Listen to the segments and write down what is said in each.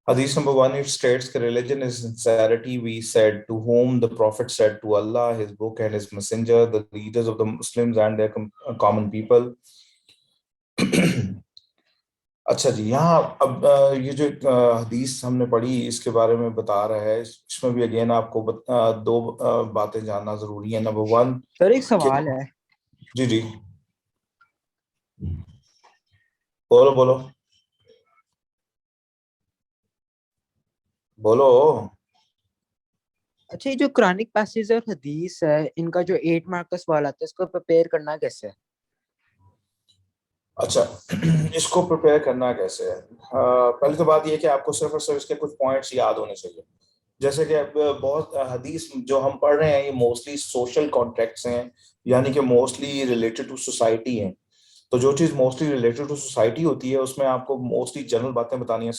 Hadith number one, it states that religion is sincerity. We said to whom the Prophet said to Allah, His book and His messenger, the leaders of the Muslims and their common people. اچھا جی، یہاں اب یہ جو حدیث ہم نے پڑھی اس کے بارے میں بتا رہا ہے، اس میں بھی اگین آپ کو دو باتیں جاننا ضروری ہیں. نمبر ون، سر ایک سوال ہے. جی جی بولو بولو بولو. اچھا، یہ جو قرآنک پیسز اور حدیث ہے، ان کا جو 8 مارک کا سوال آتا ہے، اس کو پریپیئر کرنا کیسے ہے؟ اچھا، اس کو پریپیئر کرنا کیسے ہے؟ پہلی تو بات یہ کہ آپ کو صرف اور صرف اس کے کچھ پوائنٹس یاد ہونے چاہیے. جیسے کہ بہت حدیث جو ہم پڑھ رہے ہیں یہ موسٹلی سوشل کانٹیکٹس ہیں، یعنی کہ موسٹلی ریلیٹڈ ٹو سوسائٹی ہیں. تو جو چیز موسٹلی ریلیٹڈ ٹو سوسائٹی ہوتی ہے اس میں آپ کو موسٹلی جنرل باتیں بتانی ہیں،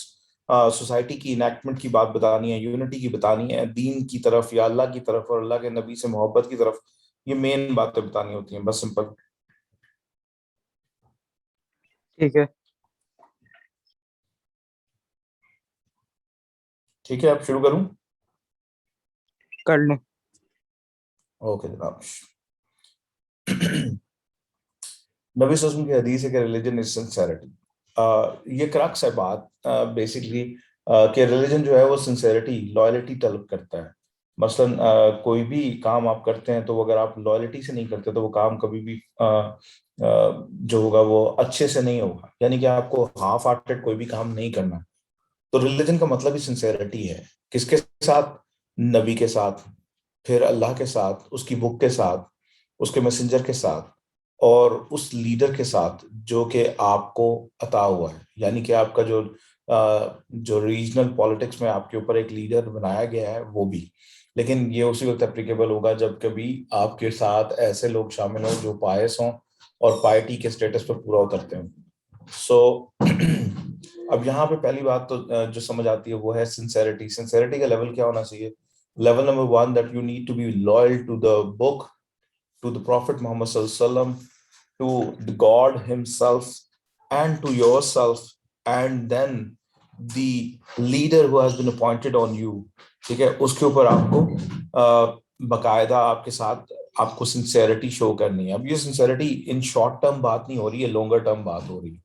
سوسائٹی کی انیکٹمنٹ کی بات بتانی ہے، یونٹی کی بتانی ہے، دین کی طرف یا اللہ کی طرف اور اللہ کے نبی سے محبت کی طرف. یہ مین باتیں بتانی ہوتی ہیں، بس سمپل. ٹھیک ہے، ٹھیک ہے، اب شروع کروں؟ کر لیں. اوکے جناب. نبی صلی اللہ علیہ وسلم کی حدیث ہے کہ ریلیجن از سنسیرٹی. یہ کرکس ہے بات بیسکلی کہ ریلیجن جو ہے وہ سنسیرٹی، لائلٹی طلب کرتا ہے. مثلا کوئی بھی کام آپ کرتے ہیں تو اگر آپ لائلٹی سے نہیں کرتے تو وہ کام کبھی بھی جو ہوگا وہ اچھے سے نہیں ہوگا، یعنی کہ آپ کو ہاف ہارٹیڈ کوئی بھی کام نہیں کرنا. تو ریلیجن کا مطلب ہی سنسیرٹی ہے. کس کے ساتھ؟ نبی کے ساتھ، پھر اللہ کے ساتھ، اس کی بک کے ساتھ، اس کے میسنجر کے ساتھ، اور اس لیڈر کے ساتھ جو کہ آپ کو عطا ہوا ہے. یعنی کہ آپ کا جو ریجنل پالیٹکس میں آپ کے اوپر ایک لیڈر بنایا گیا ہے وہ بھی. لیکن یہ اسی وقت اپلیکیبل ہوگا جب کبھی آپ کے ساتھ ایسے لوگ شامل ہوں جو پائس ہوں اور پائٹی کے سٹیٹس پر پورا اترتے ہیں. سو اب یہاں پہ پہلی بات تو جو سمجھ آتی ہے وہ ہے سنسیرٹی. سنسیرٹی کا لیول کیا ہونا چاہیے؟ Level number one, that you need to be loyal to the book, to the Prophet Muhammad sallallahu alaihi wasallam, to the God himself, and to yourself, and then the leader who has been appointed on you. ٹھیک ہے، اس کے اوپر آپ کو باقاعدہ آپ کے ساتھ آپ کو سنسیرٹی شو کرنی ہے. اب یہ سنسیرٹی ان شارٹ ٹرم بات نہیں ہو رہی ہے، لانگر ٹرم بات ہو رہی ہے.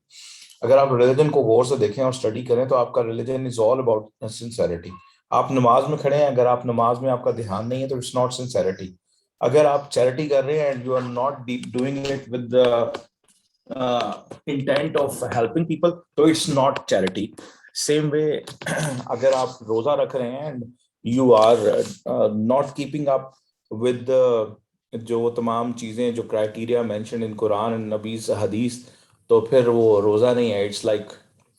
اگر آپ ریلیجن کو غور سے دیکھیں اور اسٹڈی کریں تو آپ کا religion is all about sincerity. آپ نماز میں کھڑے ہیں، اگر آپ نماز میں آپ کا دھیان نہیں ہے تو اٹس ناٹ سنسیرٹی. اگر آپ چیریٹی کر رہے ہیں and you are not doing it with intent of helping people تو it's not charity. Same way اگر آپ روزہ رکھ رہے ہیں and you are not keeping up with جو تمام چیزیں جو criteria mention in Quran and نبیز حدیث، تو پھر وہ روزہ نہیں ہے. It's like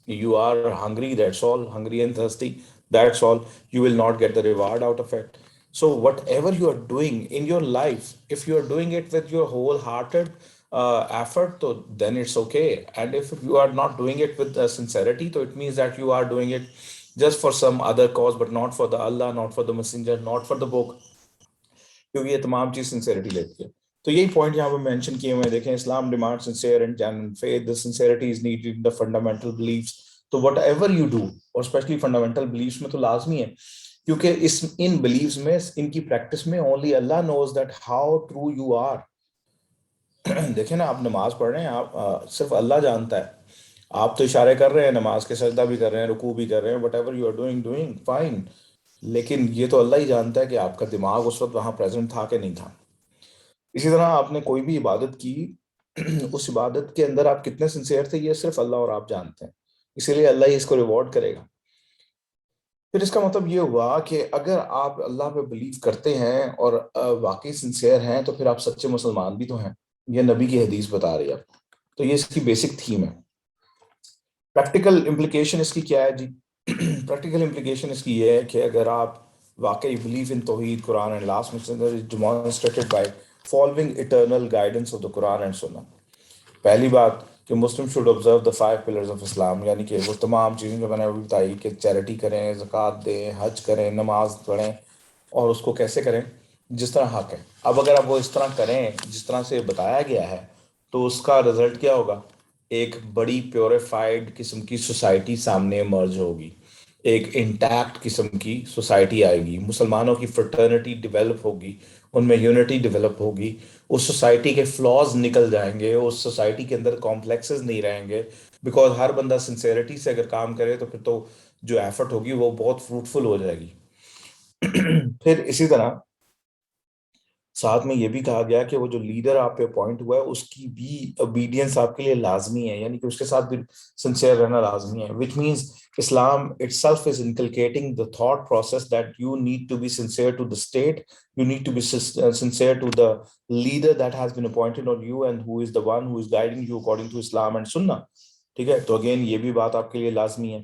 you are hungry, that's all. Hungry and thirsty, that's all. You will not get the reward out of it. So whatever you are doing in your life, if you are doing it with your wholehearted effort, so then it's okay. And if you are not doing it with sincerity, so it means that you are doing it just for some other cause, but not for the Allah, not for the messenger, not for the book. کیونکہ یہ تمام چیز sincerity لیتی ہے. تو یہی point یہاں پہ مینشن کیے ہوئے ہیں. دیکھیں، Islam demand sincere and genuine faith. The sincerity is needed in the fundamental beliefs. تو وٹ ایور یو ڈو، اور اسپیشلی فنڈامنٹل بلیفس میں تو لازمی ہے، کیونکہ ان بلیفس میں، ان کی پریکٹس میں اونلی اللہ knows that how true you are. دیکھیں نا، آپ نماز پڑھ رہے ہیں، آپ صرف اللہ جانتا ہے. آپ تو اشارے کر رہے ہیں، نماز کے سجدہ بھی کر رہے ہیں، رکوع بھی کر رہے ہیں، whatever you are doing fine. لیکن یہ تو اللہ ہی جانتا ہے کہ آپ کا دماغ اس وقت وہاں پریزنٹ تھا کہ نہیں تھا. اسی طرح آپ نے کوئی بھی عبادت کی، اس عبادت کے اندر آپ کتنے سنسیئر تھے یہ صرف اللہ اور آپ جانتے ہیں. اسی لیے اللہ ہی اس کو ریوارڈ کرے گا. پھر اس کا مطلب یہ ہوا کہ اگر آپ اللہ پہ بلیو کرتے ہیں اور واقعی سنسیئر ہیں تو پھر آپ سچے مسلمان بھی تو ہیں. یہ نبی کی حدیث بتا رہی ہے. تو یہ اس کی بیسک تھیم ہے. پریکٹیکل امپلیکیشن اس کی کیا ہے جی؟ پریکٹیکل امپلیکیشن اس کی یہ ہے کہ اگر آپ واقعی بلیو ان توحید، Quran and last messenger is demonstrated by following eternal guidance of the Quran and سنہ. پہلی بات کہ Muslim should observe the 5 pillars of Islam, یعنی کہ وہ تمام چیزیں جو میں نے ابھی بتائی کہ چیریٹی کریں، زکوٰۃ دیں، حج کریں، نماز پڑھیں، اور اس کو کیسے کریں؟ جس طرح حق ہے. اب اگر آپ وہ اس طرح کریں جس طرح سے بتایا گیا ہے تو اس کا رزلٹ کیا ہوگا؟ ایک بڑی پیوریفائڈ قسم کی سوسائٹی سامنے ایمرج ہوگی. ایک انٹیکٹ قسم کی سوسائٹی آئے گی, مسلمانوں کی فرٹرنٹی ڈیولپ ہوگی, ان میں یونٹی ڈیولپ ہوگی, اس سوسائٹی کے فلاز نکل جائیں گے, اس سوسائٹی کے اندر کمپلیکسز نہیں رہیں گے, بیکاز ہر بندہ سنسیئرٹی سے اگر کام کرے تو پھر تو جو ایفرٹ ہوگی وہ بہت فروٹفل ہو جائے گی. پھر اسی طرح ساتھ میں یہ بھی کہا گیا کہ وہ جو لیڈر آپ پہ اپوائنٹ ہوا ہے اس کی بھی اوبیڈینس آپ کے لیے لازمی ہے, یعنی کہ اس کے ساتھ بھی سنسیئر رہنا لازمی ہے, which means Islam itself is inculcating the thought process that you need to be sincere to the state, you need to be sincere to the leader that has been appointed on you and who is the one who is guiding you according to Islam and Sunnah. ٹھیک ہے, تو again یہ بھی بات آپ کے لیے لازمی ہے.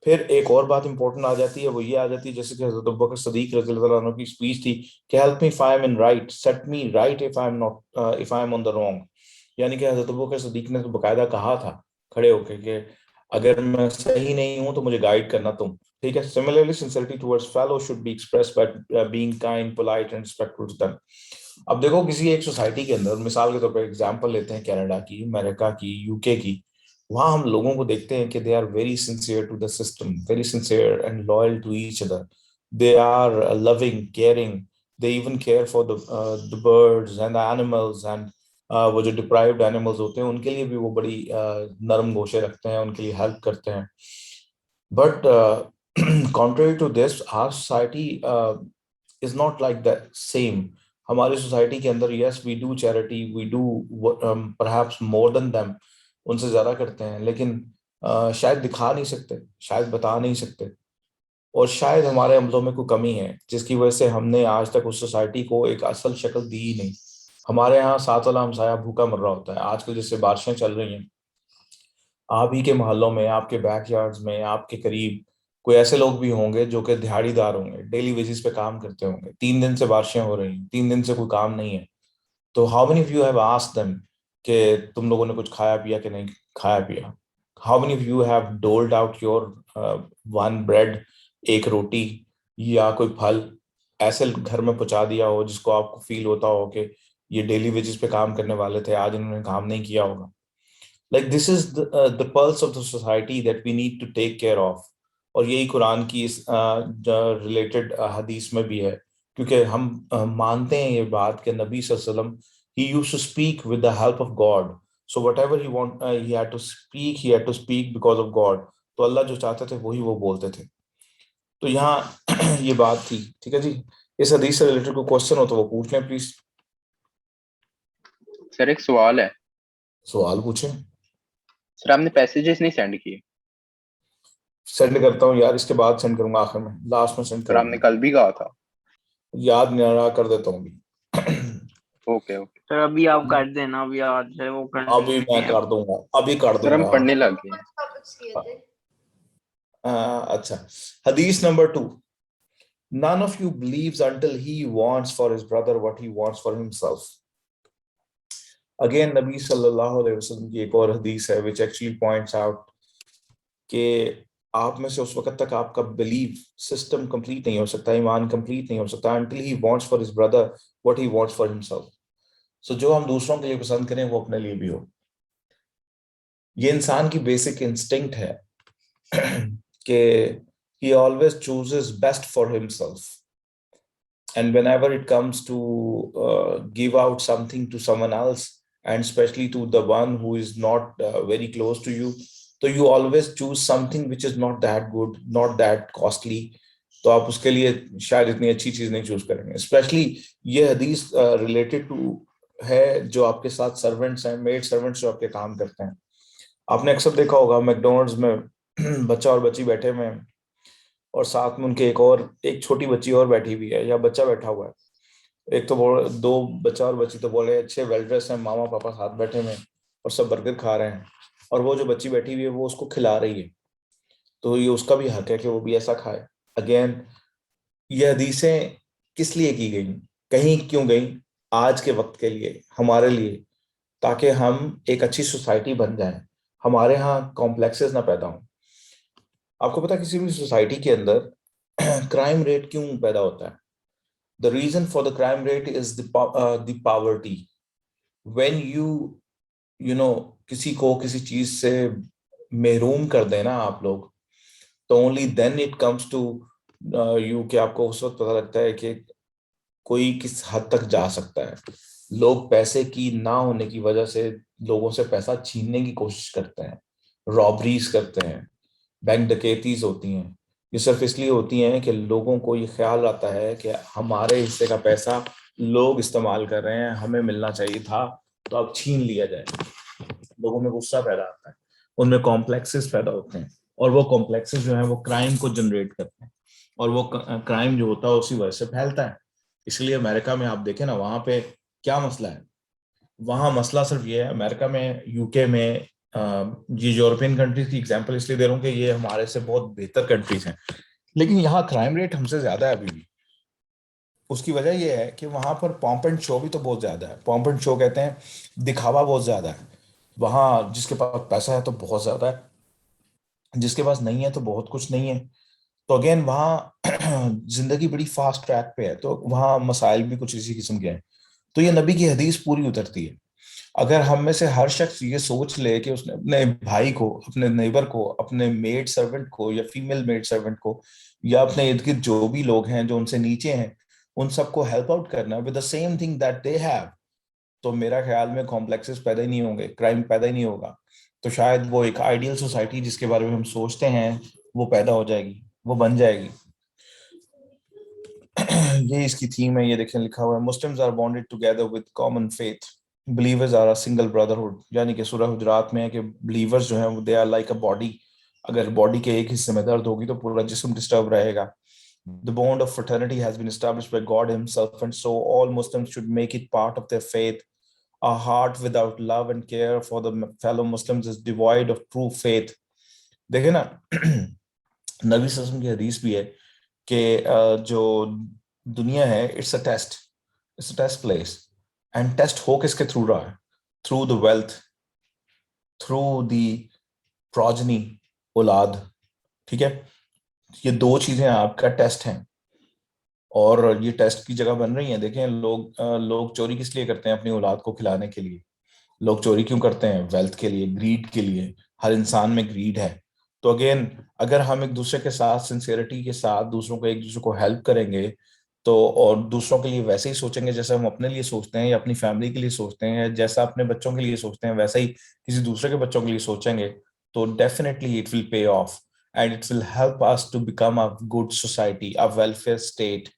پھر ایک اور بات امپورٹنٹ آ جاتی ہے, وہ یہ آ جاتی ہے جیسے کہ حضرت ابوبکر صدیق رضی اللہ عنہ کی اسپیچ تھی کہ help me if I am in right, set me right if I am not, if I am on the wrong. یعنی کہ حضرت ابوبکر صدیق نے تو باقاعدہ کہا تھا کھڑے ہو کے کہ اگر میں صحیح نہیں ہوں تو مجھے گائیڈ کرنا تم. ٹھیک ہے. Similarly, sincerity towards fellows should be expressed by being kind, polite and respectful to them. اب دیکھو کسی ایک سوسائٹی کے اندر, مثال کے طور پہ ایگزامپل لیتے ہیں کینیڈا کی, امریکہ کی, یو کے کی, وہاں ہم لوگوں کو دیکھتے ہیں کہ they are very sincere to the system, very sincere and loyal to each other, they are loving, caring, they even care for the birds and the animals, and وہ جو ڈپرائیوڈ اینیملز ہوتے ہیں ان کے لیے بھی وہ بڑی نرم گوشے رکھتے ہیں, ان کے لیے ہیلپ کرتے ہیں. But contrary to this, our society is not like that same. ہماری سوسائٹی کے اندر yes we do charity, we do perhaps more than them, ان سے زیادہ کرتے ہیں, لیکن شاید دکھا نہیں سکتے, شاید بتا نہیں سکتے, اور شاید ہمارے عملوں میں کوئی کمی ہے جس کی وجہ سے ہم نے آج تک اس سوسائٹی کو ایک اصل شکل دی ہی نہیں. ہمارے یہاں ساتھ والا ہمسایہ بھوکا مر رہا ہوتا ہے. آج کل جیسے بارشیں چل رہی ہیں, آپ ہی کے محلوں میں, آپ کے بیک یارڈز میں, آپ کے قریب کوئی ایسے لوگ بھی ہوں گے جو کہ دہاڑی دار ہوں گے, ڈیلی ویجز پہ کام کرتے ہوں گے. 3 دن سے بارشیں ہو رہی ہیں, 3 دن سے کوئی کام نہیں ہے. تو how many of you have asked them کہ تم لوگوں نے کچھ کھایا پیا کہ نہیں کھایا پیا؟ How many of you have doled out your one bread, ایک روٹی یا کوئی پھل ایسے گھر میں پہنچا دیا ہو جس کو آپ کو فیل ہوتا ہو کہ یہ ڈیلی ویجز پہ کام کرنے والے تھے, آج انہوں نے کام نہیں کیا ہوگا. Like this is the pulse of the society that we need to take care of. اور یہی قرآن کی ریلیٹڈ حدیث میں بھی ہے, کیونکہ ہم مانتے ہیں یہ بات کہ نبی صلی اللہ علیہ وسلم he used to speak with the help of God. So whatever he had to speak because of God. تو اللہ جو چاہتے تھے وہی وہ بولتے تھے. تو یہاں یہ بات تھی. ٹھیک ہے جی, اس حدیث سے ریلیٹڈ کوئی کوشچن ہو تو وہ پوچھ لیں پلیز. سر ایک سوال ہے. سوال پوچھیں. سر آپ نے پیسیجز نہیں سینڈ کیے. سینڈ کرتا ہوں یار, اس کے بعد سینڈ کروں گا, آخر میں لاسٹ میں سینڈ سر آپ کروں نے گا. کل بھی کہا تھا. یاد نہیں رہا, کر دیتا ہوں ابھی. اوکے اوکے سر ابھی آپ کر دینا, ابھی آج ہے وہ کرنا ابھی میں کر دوں گا, ابھی کر سر دوں ہم گا. پڑھنے لگ گئے ہیں. اچھا, حدیث number 2. None of you believes until he wants for his brother what he wants for himself. Again, نبی صلی اللہ علیہ وسلم کی ایک اور حدیث ہے which actually points out کہ آپ میں سے اس وقت تک آپ کا بلیف سسٹم کمپلیٹ نہیں ہو سکتا, ایمان کمپلیٹ نہیں ہو سکتا until he wants for his brother what he wants for himself. So جو ہم دوسروں کے لیے پسند کریں وہ اپنے لیے بھی ہو. یہ انسان کی بیسک انسٹنکٹ ہے کہ he always chooses best for himself. And whenever it comes to give out something to someone else, and especially to the one who is not very close to you, so you always choose something which is not that good, not that costly. تو آپ اس کے لیے شاید اتنی اچھی چیز نہیں choose کریں گے. اسپیشلی یہ حدیث ریلیٹڈ ٹو ہے جو آپ کے ساتھ سرونٹس ہیں, میڈ سرونٹس جو آپ کے کام کرتے ہیں. آپ نے اکثر دیکھا ہوگا میکڈونلڈز میں بچہ اور بچی بیٹھے ہوئے ہیں, اور ساتھ میں ان کے ایک چھوٹی بچی اور بیٹھی ہوئی ہے یا بچہ بیٹھا ہوا ہے. ایک تو دو بچہ اور بچی تو بولے اچھے ویل ڈریس ہیں, ماما پاپا ساتھ بیٹھے ہوئے ہیں اور سب برگر کھا رہے ہیں, اور وہ جو بچی بیٹھی ہوئی ہے وہ اس کو کھلا رہی ہے, تو یہ اس کا بھی حق ہے کہ وہ بھی ایسا کھائے. اگین یہ حدیثیں کس لیے کی گئیں, کہیں کیوں گئیں؟ آج کے وقت کے لیے, ہمارے لیے, تاکہ ہم ایک اچھی سوسائٹی بن جائیں, ہمارے ہاں کمپلیکسز نہ پیدا ہوں. آپ کو پتا کسی بھی سوسائٹی کے اندر کرائم ریٹ کیوں پیدا ہوتا ہے؟ The reason for the crime rate is the poverty. When you know کسی کو کسی چیز سے محروم کر دیں نا آپ لوگ, تو only then it comes to you کہ آپ کو اس وقت پتہ لگتا ہے کہ کوئی کس حد تک جا سکتا ہے. لوگ پیسے کی نہ ہونے کی وجہ سے لوگوں سے پیسہ چھیننے کی کوشش کرتے ہیں, رابریز کرتے ہیں, بینک ڈکیتیز ہوتی ہیں. یہ صرف اس لیے ہوتی ہیں کہ لوگوں کو یہ خیال آتا ہے کہ ہمارے حصے کا پیسہ لوگ استعمال کر رہے ہیں, ہمیں ملنا چاہیے تھا, تو اب چھین لیا جائے. لوگوں میں غصہ پیدا ہوتا ہے, ان میں کمپلیکسز پیدا ہوتے ہیں, اور وہ کمپلیکسز جو ہیں وہ کرائم کو جنریٹ کرتے ہیں, اور وہ کرائم جو ہوتا ہے اسی وجہ سے پھیلتا ہے. اس لیے امریکہ میں آپ دیکھیں نا, وہاں پہ کیا مسئلہ ہے؟ وہاں مسئلہ صرف یہ ہے, امریکہ میں, یو کے میں, یہ یورپین کنٹریز کی ایگزامپل اس لیے دے رہا ہوں کہ یہ ہمارے سے بہت بہتر کنٹریز ہیں, لیکن یہاں کرائم ریٹ ہم سے زیادہ ہے ابھی بھی. اس کی وجہ یہ ہے کہ وہاں پر پامپ اینڈ شو بھی تو بہت زیادہ ہے. پامپ اینڈ شو کہتے ہیں دکھاوا بہت زیادہ ہے. وہاں جس کے پاس پیسہ ہے تو بہت زیادہ ہے, جس کے پاس نہیں ہے تو بہت کچھ نہیں ہے. تو اگین وہاں زندگی بڑی فاسٹ ٹریک پہ ہے, تو وہاں مسائل بھی کچھ اسی قسم کے ہیں. تو یہ نبی کی حدیث پوری اترتی ہے. اگر ہم میں سے ہر شخص یہ سوچ لے کہ اس نے اپنے بھائی کو, اپنے نیبر کو, اپنے میڈ سرونٹ کو یا فیمیل میڈ سرونٹ کو, یا اپنے ارد گرد جو بھی لوگ ہیں جو ان سے نیچے ہیں, ان سب کو ہیلپ آؤٹ کرنا with the same thing that they have, تو میرا خیال میں کمپلیکسز پیدا ہی نہیں ہوں گے, کرائم پیدا ہی نہیں ہوگا. تو شاید وہ ایک آئیڈیل سوسائٹی جس کے بارے میں ہم سوچتے ہیں وہ پیدا ہو جائے گی, وہ بن جائے گی. یہ اس کی تھیم ہے. یہ دیکھیں لکھا ہوا ہے, Muslims are bonded together with common faith, believers are a single brotherhood. یعنی کہ سورہ حجرات میں ہے کہ بلیورز جو ہیں they are like a body. اگر باڈی کے ایک حصے میں درد ہوگی تو پورا جسم ڈسٹرب رہے گا. The bond of fraternity has been established by God himself, and so all Muslims should make it part of their faith. A heart without love and care for the fellow Muslims is devoid of true faith. دیکھیں نا, نبی صلی اللہ علیہ وسلم کی حدیث بھی ہے کہ جو دنیا ہے it's a test, it's a test place. And test ہو کس کے تھرو رہا ہے؟ Through the wealth, through the progeny, اولاد. ٹھیک ہے, یہ دو چیزیں آپ کا ٹیسٹ ہیں, اور یہ ٹیسٹ کی جگہ بن رہی ہیں. دیکھیں لوگ چوری کس لیے کرتے ہیں؟ اپنی اولاد کو کھلانے کے لیے. لوگ چوری کیوں کرتے ہیں؟ ویلتھ کے لیے, گریڈ کے لیے. ہر انسان میں گریڈ ہے. تو اگین اگر ہم ایک دوسرے کے ساتھ سنسیئرٹی کے ساتھ دوسروں کو, ایک دوسرے کو ہیلپ کریں گے تو, اور دوسروں کے لیے ویسے ہی سوچیں گے جیسا ہم اپنے لیے سوچتے ہیں, یا اپنی فیملی کے لیے سوچتے ہیں, جیسا اپنے بچوں کے لیے سوچتے ہیں, ویسا ہی کسی دوسرے کے بچوں کے لیے سوچیں گے, تو definitely it will pay off, and it will help us to become a good society, a welfare state.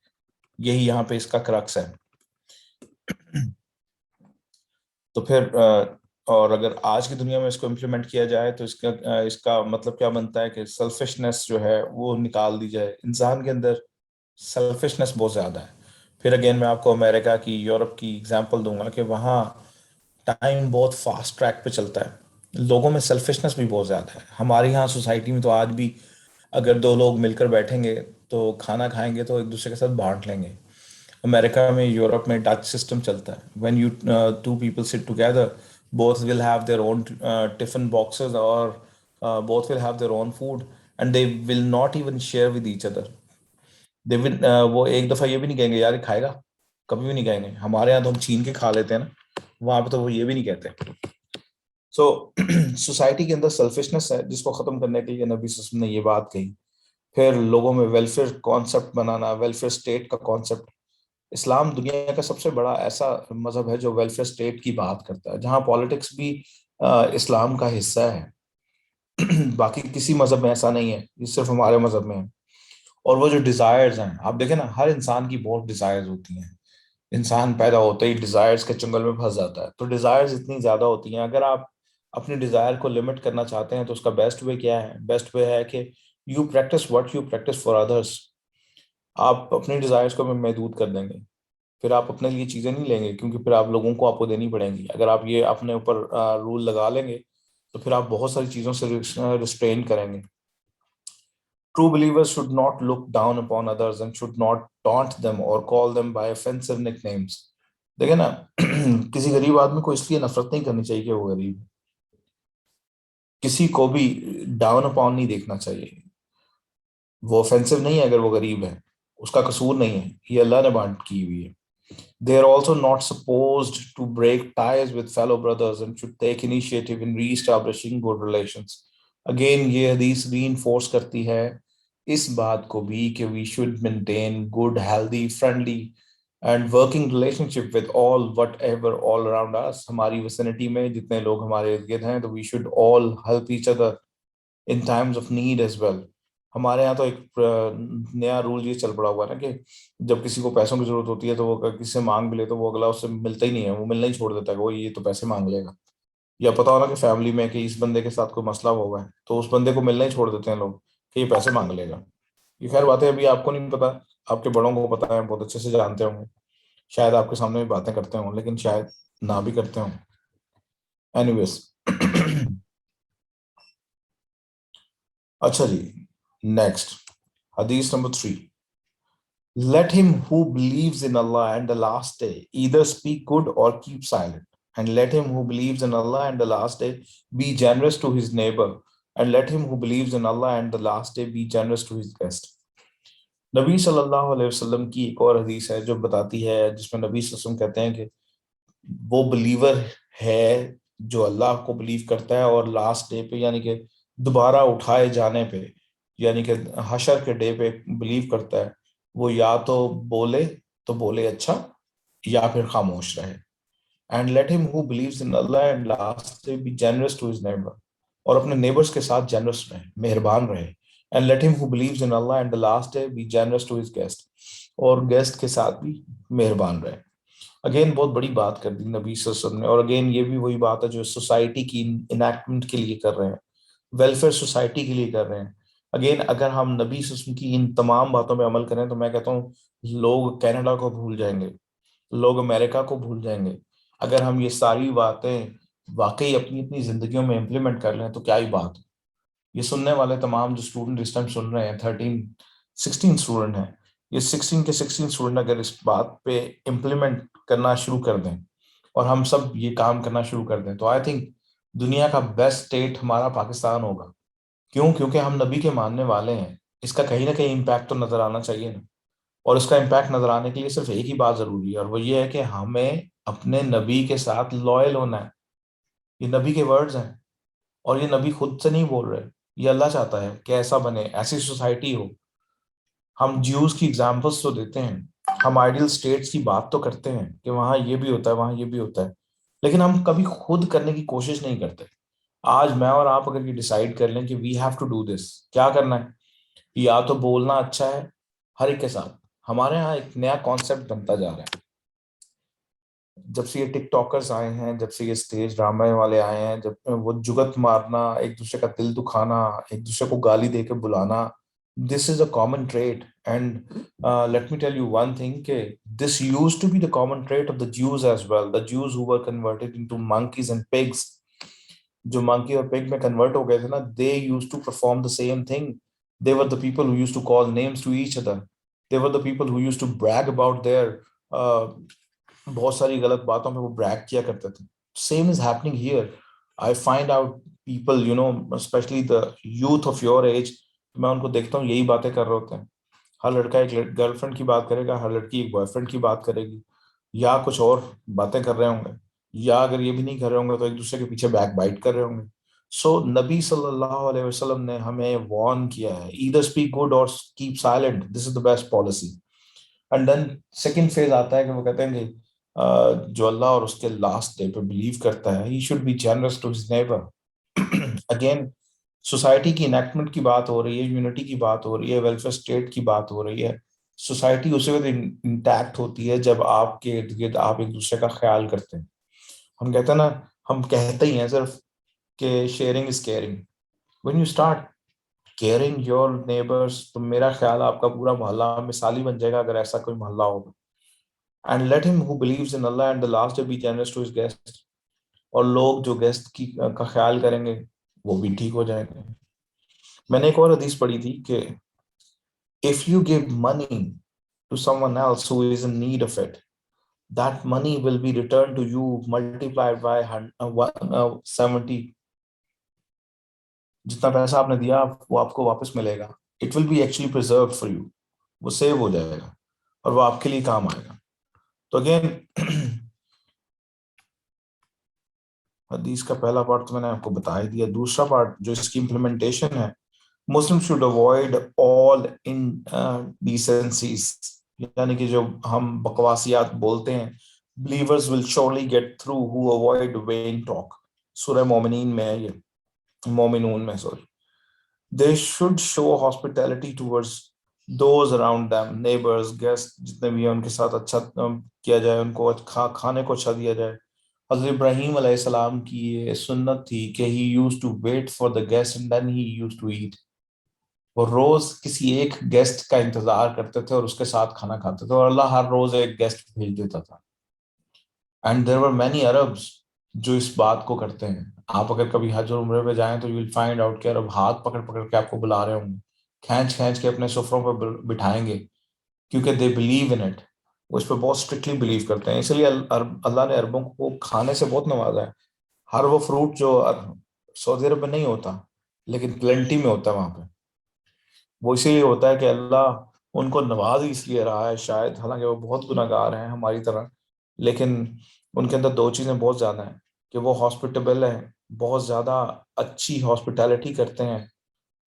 یہی یہاں پہ اس کا کرکس ہے. تو پھر اور اگر آج کی دنیا میں اس کو امپلیمنٹ کیا جائے تو اس کا مطلب کیا بنتا ہے کہ سیلفشنس جو ہے وہ نکال دی جائے. انسان کے اندر سیلفشنس بہت زیادہ ہے. پھر اگین میں آپ کو امریکہ کی, یورپ کی ایگزامپل دوں گا کہ وہاں ٹائم بہت فاسٹ ٹریک پہ چلتا ہے, لوگوں میں سیلفشنس بھی بہت زیادہ ہے. ہمارے یہاں سوسائٹی میں تو آج بھی اگر دو لوگ مل کر بیٹھیں گے تو کھانا کھائیں گے تو ایک دوسرے کے ساتھ بانٹ لیں گے. امریکہ میں, یورپ میں ڈچ سسٹم چلتا ہے. when you two people sit together, both will have their own tiffin boxes, or both will have their own food, and they will not even share with each other. they will وہ ایک دفعہ یہ بھی نہیں کہیں گے یار کھائے گا, کبھی بھی نہیں کہیں گے. ہمارے یہاں تو ہم چھین کے کھا لیتے ہیں نا, وہاں پہ تو وہ یہ بھی نہیں کہتے. سو سوسائٹی کے اندر سیلفشنس ہے جس کو ختم کرنے کے لیے نبی صلی اللہ علیہ وسلم نے یہ بات کہی. پھر لوگوں میں ویلفیئر کانسیپٹ بنانا, ویلفیئر اسٹیٹ کا کانسیپٹ. اسلام دنیا کا سب سے بڑا ایسا مذہب ہے جو ویلفیئر اسٹیٹ کی بات کرتا ہے, جہاں پالیٹکس بھی اسلام کا حصہ ہے. باقی کسی مذہب میں ایسا نہیں ہے, یہ صرف ہمارے مذہب میں ہے. اور وہ جو ڈیزائرز ہیں, آپ دیکھیں نا, ہر انسان کی بہت ڈیزائرز ہوتی ہیں. انسان پیدا ہوتے ہی ڈیزائرز کے چنگل میں پھنس جاتا ہے. تو ڈیزائرز اتنی زیادہ ہوتی ہیں. اگر آپ اپنی ڈیزائر کو لمٹ کرنا چاہتے ہیں تو اس کا بیسٹ وے کیا ہے؟ بیسٹ وے ہے کہ you practice what you practice for others. آپ اپنی ڈیزائرز کو محدود کر دیں گے, پھر آپ اپنے لیے چیزیں نہیں لیں گے, کیونکہ پھر آپ لوگوں کو آپ کو دینی پڑیں گی. اگر آپ یہ اپنے اوپر رول لگا لیں گے تو پھر آپ بہت ساری چیزوں سے ریسٹرین کریں گے. True believers should not look down upon others and should not taunt them or call them by offensive nicknames. دیکھیں نا, کسی غریب آدمی کو اس لیے نفرت نہیں کرنی چاہیے کہ وہ غریب, کسی کو بھی ڈاؤن اپون نہیں دیکھنا چاہیے. وہ offensive نہیں ہے اگر وہ غریب ہے, اس کا قصور نہیں ہے, یہ اللہ نے بانٹ کی ہوئی ہے. They are also not supposed to break ties with fellow brothers and should take initiative in re-establishing good relations. Again, یہ حدیث ری انفورس کرتی ہے اس بات کو بھی کہ we should maintain good, healthy, friendly and working relationship with all whatever all around us. ہماری vicinity میں جتنے لوگ ہمارے ارد گرد ہیں تو we should all help each other in times of need as well. ہمارے یہاں تو ایک نیا رول یہ چل پڑا ہوا ہے نا کہ جب کسی کو پیسوں کی ضرورت ہوتی ہے تو وہ کسی سے مانگ بھی لے تو وہ اگلا اس سے ملتا ہی نہیں ہے, وہ ملنا ہی چھوڑ دیتا ہے کہ وہ یہ تو پیسے مانگ لے گا. یا پتا ہونا کہ فیملی میں کہ اس بندے کے ساتھ کوئی مسئلہ ہوا ہے تو اس بندے کو ملنا ہی چھوڑ دیتے ہیں لوگ کہ یہ پیسے مانگ لے گا. یہ خیر بات ہے, ابھی آپ کو نہیں پتا, آپ کے بڑوں کو پتا ہے, بہت اچھے سے جانتے ہوں گے, شاید آپ کے سامنے بھی باتیں کرتے ہوں لیکن شاید نہ بھی کرتے ہوں. اینی ویز اچھا جی, نیکسٹ حدیث number 3. Let him who believes in Allah and the last day either speak good or keep silent. And let him who believes in Allah and the last day be generous to his neighbor. And let him who believes in Allah and the last day be generous to his guest. نبی صلی اللہ علیہ وسلم کی ایک اور حدیث ہے جو بتاتی ہے, جس میں نبی صلی اللہ علیہ وسلم کہتے ہیں کہ وہ بلیور ہے جو اللہ کو بلیو کرتا ہے اور لاسٹ ڈے پہ یعنی کہ دوبارہ اٹھائے جانے پہ یعنی کہ حشر کے ڈے پہ بلیو کرتا ہے, وہ یا تو بولے اچھا یا پھر خاموش رہے. And let him who believes in Allah and last day be generous to his neighbor. اور اپنے نیبرز کے ساتھ جنرس رہے, مہربان رہے. And let him who believes in Allah and the last day be generous to his guest. اور guest کے ساتھ بھی مہربان رہے. اگین بہت بڑی بات کر دی نبی صلی اللہ علیہ وسلم نے, اور اگین یہ بھی وہی بات ہے جو سوسائٹی کی انیکٹمنٹ کے لیے کر رہے ہیں, ویلفیئر سوسائٹی کے لیے کر رہے ہیں. اگین اگر ہم نبی صلی اللہ علیہ وسلم کی ان تمام باتوں پہ عمل کریں تو میں کہتا ہوں لوگ کینیڈا کو بھول جائیں گے, لوگ امریکہ کو بھول جائیں گے. اگر ہم یہ ساری باتیں واقعی اپنی زندگیوں میں امپلیمنٹ کر لیں تو کیا ہی بات. یہ سننے والے تمام جو اسٹوڈنٹ اس ٹائم سن رہے ہیں 16 اسٹوڈنٹ ہیں, یہ 16 کے 16 اسٹوڈنٹ اگر اس بات پہ امپلیمنٹ کرنا شروع کر دیں اور ہم سب یہ کام کرنا شروع کر دیں تو آئی تھنک دنیا کا بیسٹ اسٹیٹ ہمارا پاکستان ہوگا. کیوں؟ کیونکہ ہم نبی کے ماننے والے ہیں. اس کا کہیں نہ کہیں امپیکٹ تو نظر آنا چاہیے نا, اور اس کا امپیکٹ نظر آنے کے لیے صرف ایک ہی بات ضروری ہے, اور وہ یہ ہے کہ ہمیں اپنے نبی کے ساتھ لائل ہونا ہے. یہ نبی کے ورڈز ہیں اور یہ نبی خود سے نہیں بول رہے, یہ اللہ چاہتا ہے کہ ایسا بنے, ایسی سوسائٹی ہو. ہم جیوز کی ایگزامپلس تو دیتے ہیں, ہم آئیڈیل اسٹیٹس کی بات تو کرتے ہیں کہ وہاں یہ بھی ہوتا ہے, وہاں یہ بھی ہوتا ہے, لیکن ہم کبھی خود کرنے کی کوشش نہیں کرتے. آج میں اور آپ اگر یہ ڈیسائیڈ کر لیں کہ we have to do this, کیا کرنا ہے, یا تو بولنا اچھا ہے ہر ایک کے ساتھ. ہمارے ہاں ایک نیا کانسیپٹ بنتا جا رہا ہے جب سے یہ ٹک ٹاکرز آئے ہیں, جب سے یہ اسٹیج ڈرامے والے آئے ہیں, جب وہ جگت مارنا, ایک دوسرے کا دل دکھانا, ایک دوسرے کو گالی دے کے بلانا, this is a common trait. And let me tell you one thing, this used to be the common trait of the Jews as well, the Jews who were converted into monkeys and pigs. جو monkey اور pig میں convert ہو گئے تھے نا, they used to perform the same thing. They were the people who used to call names to each other. They were the people who used to brag about their بہت ساری غلط باتوں پہ وہ brag کیا کرتے تھے. Same is happening here. I find out people, you know, especially the youth of your age, میں ان کو دیکھتا ہوں یہی باتیں کر رہے ہوتے ہیں. ہر لڑکا ایک گرل فرینڈ کی بات کرے گا, ہر لڑکی ایک بوائے فرینڈ کی بات کرے گی, یا کچھ اور باتیں کر رہے ہوں گے, یا اگر یہ بھی نہیں کر رہے ہوں گے تو ایک دوسرے کے پیچھے بیک بائٹ کر رہے ہوں گے. سو نبی صلی اللہ علیہ وسلم نے ہمیں وارن کیا ہے, either speak good or keep silent, this is the best policy. And then second phase آتا ہے کہ وہ کہتے ہیں کہ جو اللہ اور اس کے لاسٹ ڈے پہ بلیو کرتا ہے, he should be generous to his neighbor. Again, society کی انیکٹمنٹ کی بات ہو رہی ہے, یونٹی کی بات ہو رہی ہے, ویلفیئر اسٹیٹ کی بات ہو رہی ہے. سوسائٹی اسی وقت انٹیکٹ ہوتی ہے جب آپ کے ارد گرد آپ ایک دوسرے کا خیال کرتے ہیں. ہم کہتے ہیں نا, ہم کہتے ہی ہیں صرف کہ sharing is caring. when you start caring your neighbors, تو میرا خیال آپ کا پورا محلہ مثالی بن جائے گا اگر ایسا کوئی محلہ ہوگا. And let him who believes in Allah and the last day be generous to his guests. اور لوگ جو گیسٹ کا خیال کریں گے وہ بھی ٹھیک ہو جائیں گے. میں نے ایک اور حدیث پڑھی تھی کہ if you give money to someone else who is in need of it, that money will be returned to you multiplied by 70. جتنا پیسہ آپ نے دیا وہ آپ کو واپس ملے گا. It will be actually preserved for you. وہ سیو ہو جائے گا اور وہ آپ کے لیے کام آئے گا. تو اگین حدیث کا پہلا پارٹ تو میں نے آپ کو بتا ہی دیا. دوسرا پارٹ جو اس کی امپلیمنٹیشن ہے Muslims should avoid all indecencies, یعنی کہ جو ہم بکواسیات بولتے ہیں, believers will surely get through who avoid vain talk. سورہ مومنین میں ہے یہ, مومنون میں sorry. They should show hospitality towards those around them, neighbors, guests, جتنے بھی ہیں ان کے ساتھ اچھا کیا جائے, ان کو کھانے کو اچھا دیا جائے. حضرت ابراہیم علیہ السلام کی یہ سنت تھی کہ he used to wait for the guest and then he used to eat. وہ روز کسی ایک گیسٹ کا انتظار کرتے تھے اور اس کے ساتھ کھانا کھاتے تھے, اور اللہ ہر روز ایک گیسٹ بھیج دیتا تھا. اینڈ دیر ور مینی عربs جو اس بات کو کرتے ہیں. آپ اگر کبھی حج اور عمرے پہ جائیں تو یو ول فائنڈ آؤٹ کہ عرب ہاتھ پکڑ پکڑ کے آپ کو بلا رہے ہوں گے, کھینچ کھینچ کے اپنے سفروں پہ بٹھائیں گے, کیونکہ دے بلیو ان اٹ, وہ اس پہ بہت اسٹرکٹلی بلیو کرتے ہیں. اس لیے اللہ نے عربوں کو کھانے سے بہت نوازا ہے. ہر وہ فروٹ جو سعودی عرب میں نہیں ہوتا لیکن پلینٹی میں ہوتا ہے وہاں پہ, وہ اسی لیے ہوتا ہے کہ اللہ ان کو نواز ہی اس لیے رہا ہے شاید, حالانکہ وہ بہت گناہ گار ہیں ہماری طرح, لیکن ان کے اندر دو چیزیں بہت زیادہ ہیں کہ وہ ہاسپٹیبل ہیں, بہت زیادہ اچھی ہاسپٹیلٹی کرتے ہیں,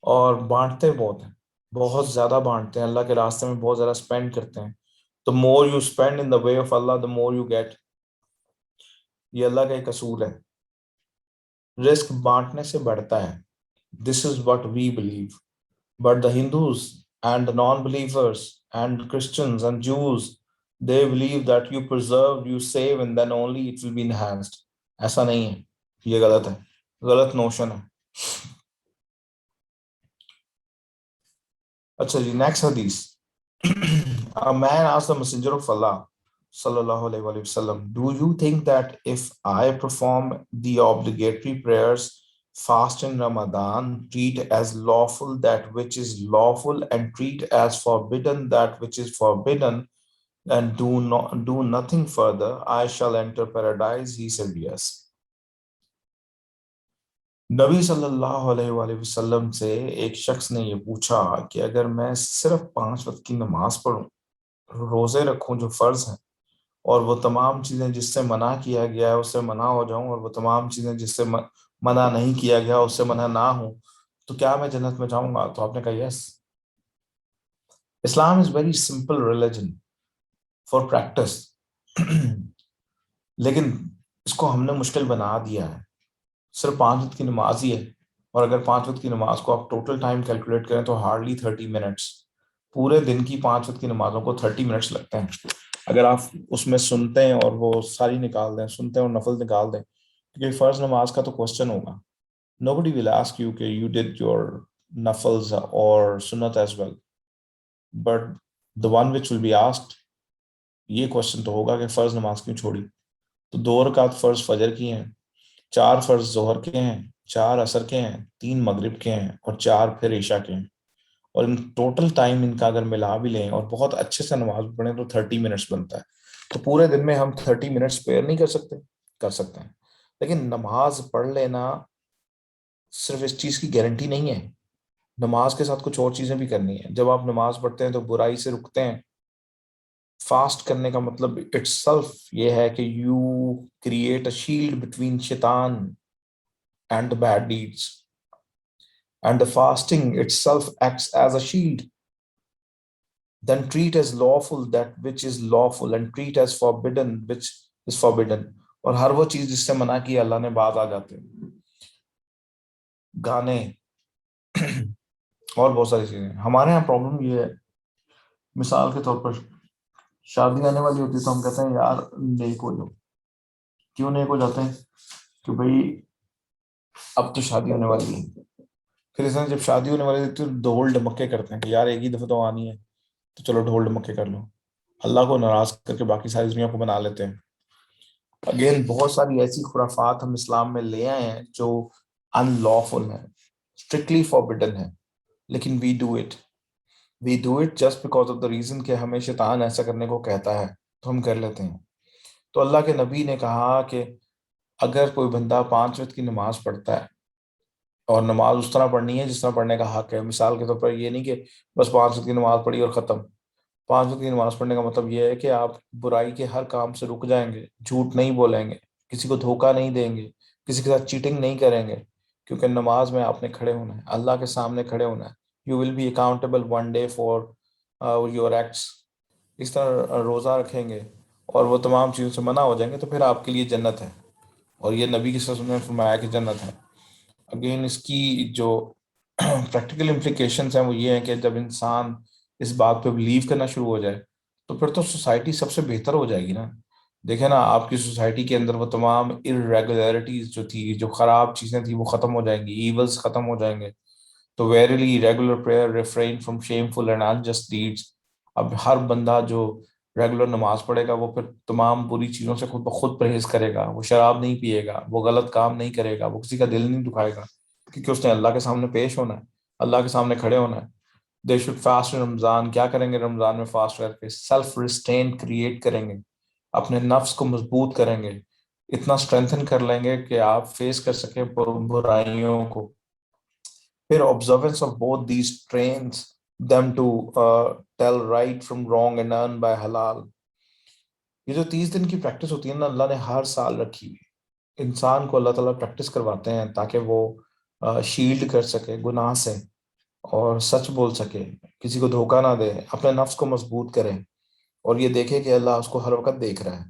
اور بانٹتے بہت ہیں, بہت زیادہ بانٹتے ہیں, اللہ کے راستے میں بہت زیادہ اسپینڈ کرتے ہیں. The more you spend in the way of Allah, the more you get. یہ اللہ کا ایک اصول ہے, رزق بانٹنے سے بڑھتا ہے. This is what we believe. But the Hindus and the non-believers and Christians and Jews, they believe that you preserve, you save, and then only it will be enhanced. ایسا نہیں ہے, یہ غلط ہے, غلط نوشن ہے. اچھا جی, نیکسٹ حدیث. A man asked the messenger of Allah sallallahu alaihi wasallam, do you think that if I perform the obligatory prayers, fast in Ramadan, treat as lawful that which is lawful, and treat as forbidden that which is forbidden, and do nothing further, I shall enter paradise? He said yes. نبی صلی اللہ علیہ وآلہ وسلم سے ایک شخص نے یہ پوچھا کہ اگر میں صرف 5 وقت کی نماز پڑھوں, روزے رکھوں جو فرض ہیں, اور وہ تمام چیزیں جس سے منع کیا گیا ہے اس سے منع ہو جاؤں, اور وہ تمام چیزیں جس سے منع نہیں کیا گیا اس سے منع نہ ہوں, تو کیا میں جنت میں جاؤں گا؟ تو آپ نے کہا yes. Islam is very simple religion for practice, لیکن اس کو ہم نے مشکل بنا دیا ہے. صرف 5 وقت کی نماز ہی ہے, اور اگر 5 وقت کی نماز کو آپ ٹوٹل ٹائم کیلکولیٹ کریں تو ہارڈلی 30 منٹس. پورے دن کی 5 وقت کی نمازوں کو 30 منٹس لگتے ہیں. اگر آپ اس میں سنتے ہیں اور وہ ساری نکال دیں, سنتے ہیں اور نفل نکال دیں, کیونکہ فرض نماز کا تو کوسچن ہوگا. Nobody will ask you کہ you did your nafals or sunnat as well, but the one which will be asked, یہ کوسچن تو ہوگا کہ فرض نماز کیوں چھوڑی. تو 2 رکعت فرض فجر کی ہیں, 4 فرض ظہر کے ہیں, 4 عصر کے ہیں, 3 مغرب کے ہیں, اور 4 پھر عشاء کے ہیں. اور ان ٹوٹل ٹائم ان کا اگر ملا بھی لیں اور بہت اچھے سے نماز پڑھیں تو 30 منٹس بنتا ہے. تو پورے دن میں ہم 30 منٹس اسپیئر نہیں کر سکتے؟ کر سکتے ہیں, لیکن نماز پڑھ لینا صرف اس چیز کی گارنٹی نہیں ہے, نماز کے ساتھ کچھ اور چیزیں بھی کرنی ہیں. جب آپ نماز پڑھتے ہیں تو برائی سے رکتے ہیں. فاسٹ کرنے کا مطلب اٹ سیلف یہ ہے کہ you create a shield between شیطان and the bad deeds, and the fasting itself acts as a shield. Then treat as lawful that which is lawful, and treat as forbidden which is forbidden. اور ہر وہ چیز جس سے منع کی اللہ نے باز آ جاتے ہیں. گانے اور بہت ساری چیزیں. ہمارے یہاں پرابلم یہ ہے, مثال کے طور پر شادی آنے والی ہوتی ہے تو ہم کہتے ہیں یار نیک ہو جاؤ. کیوں نیک ہو جاتے ہیں؟ کہ بھائی اب تو شادی ہونے والی ہے. پھر اس میں جب شادی ہونے والی تو ڈھول ڈمکے کرتے ہیں کہ یار ایک ہی دفعہ تو آنی ہے تو چلو ڈھول ڈمکے کر لو. اللہ کو ناراض کر کے باقی ساری دنیا کو بنا لیتے ہیں. اگین بہت ساری ایسی خرافات ہم اسلام میں لے آئے ہیں جو ان لافل ہیں, اسٹرکٹلی فاربڈن ہیں, لیکن we do it just because of the reason کہ ہمیں شیطان ایسا کرنے کو کہتا ہے تو ہم کر لیتے ہیں. تو اللہ کے نبی نے کہا کہ اگر کوئی بندہ 5 وقت کی نماز پڑھتا ہے, اور نماز اس طرح پڑھنی ہے جس طرح پڑھنے کا حق ہے. مثال کے طور پر یہ نہیں کہ بس 5 وقت کی نماز پڑھی اور ختم. 5 وقت کی نماز پڑھنے کا مطلب یہ ہے کہ آپ برائی کے ہر کام سے رک جائیں گے, جھوٹ نہیں بولیں گے, کسی کو دھوکہ نہیں دیں گے, کسی کے ساتھ چیٹنگ نہیں کریں گے, کیونکہ نماز میں آپ نے کھڑے ہونا ہے, اللہ کے سامنے کھڑے ہونا ہے. You will be accountable one day for your acts. اس طرح روزہ رکھیں گے اور وہ تمام چیزوں سے منع ہو جائیں گے تو پھر آپ کے لیے جنت ہے, اور یہ نبی کی صلی اللہ علیہ وسلم نے فرمایا کہ جنت ہے. اگین اس کی جو پریکٹیکل امپلیکیشنز ہیں وہ یہ ہیں کہ جب انسان اس بات پہ بلیو کرنا شروع ہو جائے تو پھر تو سوسائٹی سب سے بہتر ہو جائے گی نا. دیکھیں نا, آپ کی سوسائٹی کے اندر وہ تمام irregularities جو تھی, جو خراب چیزیں تھیں, وہ ختم ہو جائیں گی, ایولز ختم ہو جائیں گے. تو verily regular prayer, refrain from shameful and unjust deeds. اب ہر بندہ جو ریگولر نماز پڑھے گا وہ پھر تمام بری چیزوں سے خود بخود پرہیز کرے گا. وہ شراب نہیں پیے گا, وہ غلط کام نہیں کرے گا, وہ کسی کا دل نہیں دکھائے گا, کیونکہ اس نے اللہ کے سامنے پیش ہونا ہے, اللہ کے سامنے کھڑے ہونا ہے. دے شوڈ فاسٹ ان رمضان. کیا کریں گے رمضان میں فاسٹ کر کے؟ سیلف ریسٹین کریٹ کریں گے, اپنے نفس کو مضبوط کریں گے, اتنا اسٹرینتھن کر لیں گے کہ آپ فیس کر سکیں برائیوں کو. پھر observance of both these trains them to tell right from wrong and earn by halal. یہ جو 30 دن کی پریکٹس ہوتی ہے نا, اللہ نے ہر سال رکھی ہوئی. انسان کو اللہ تعالیٰ پریکٹس کرواتے ہیں تاکہ وہ شیلڈ کر سکے گناہ سے اور سچ بول سکے, کسی کو دھوکہ نہ دے, اپنے نفس کو مضبوط کرے اور یہ دیکھے کہ اللہ اس کو ہر وقت دیکھ رہا ہے.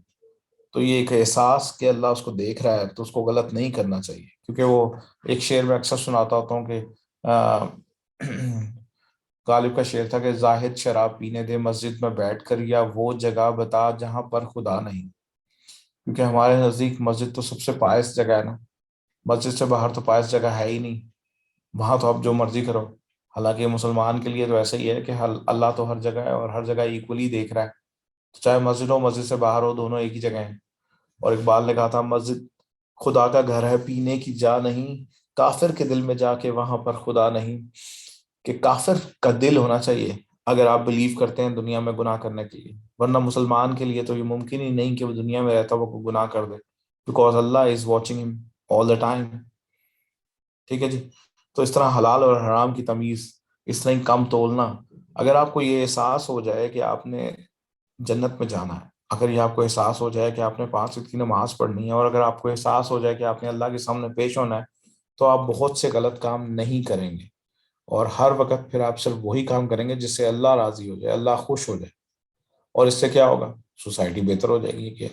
تو یہ ایک احساس کہ اللہ اس کو دیکھ رہا ہے تو اس کو غلط نہیں کرنا چاہیے. کیونکہ وہ ایک شعر میں اکثر سناتا ہوتا ہوں کہ غالب کا شعر تھا کہ زاہد شراب پینے دے مسجد میں بیٹھ کر, یا وہ جگہ بتا جہاں پر خدا نہیں. کیونکہ ہمارے نزدیک مسجد تو سب سے پائس جگہ ہے نا, مسجد سے باہر تو پائس جگہ ہے ہی نہیں, وہاں تو آپ جو مرضی کرو. حالانکہ مسلمان کے لیے تو ایسا ہی ہے کہ اللہ تو ہر جگہ ہے اور ہر جگہ ایکولی دیکھ رہا ہے, تو چاہے مسجد ہو مسجد سے باہر ہو, دونوں ایک ہی جگہ ہیں. اور اقبال نے کہا تھا مسجد خدا کا گھر ہے پینے کی جا نہیں, کافر کے دل میں جا کے وہاں پر خدا نہیں. کہ کافر کا دل ہونا چاہیے اگر آپ بلیو کرتے ہیں دنیا میں گناہ کرنے کے لیے, ورنہ مسلمان کے لیے تو یہ ممکن ہی نہیں کہ وہ دنیا میں رہتا وہ کوئی گناہ کر دے, بیکاز اللہ از واچنگ ہم آل دا ٹائم. ٹھیک ہے جی. تو اس طرح حلال اور حرام کی تمیز, اس طرح ہی کم تولنا. اگر آپ کو یہ احساس ہو جائے کہ آپ نے جنت میں جانا ہے, اگر یہ آپ کو احساس ہو جائے کہ آپ نے 5 وقت کی نماز پڑھنی ہے, اور اگر آپ کو احساس ہو جائے کہ آپ نے اللہ کے سامنے پیش ہونا ہے, تو آپ بہت سے غلط کام نہیں کریں گے, اور ہر وقت پھر آپ صرف وہی کام کریں گے جس سے اللہ راضی ہو جائے, اللہ خوش ہو جائے. اور اس سے کیا ہوگا؟ سوسائٹی بہتر ہو جائے گی. کیا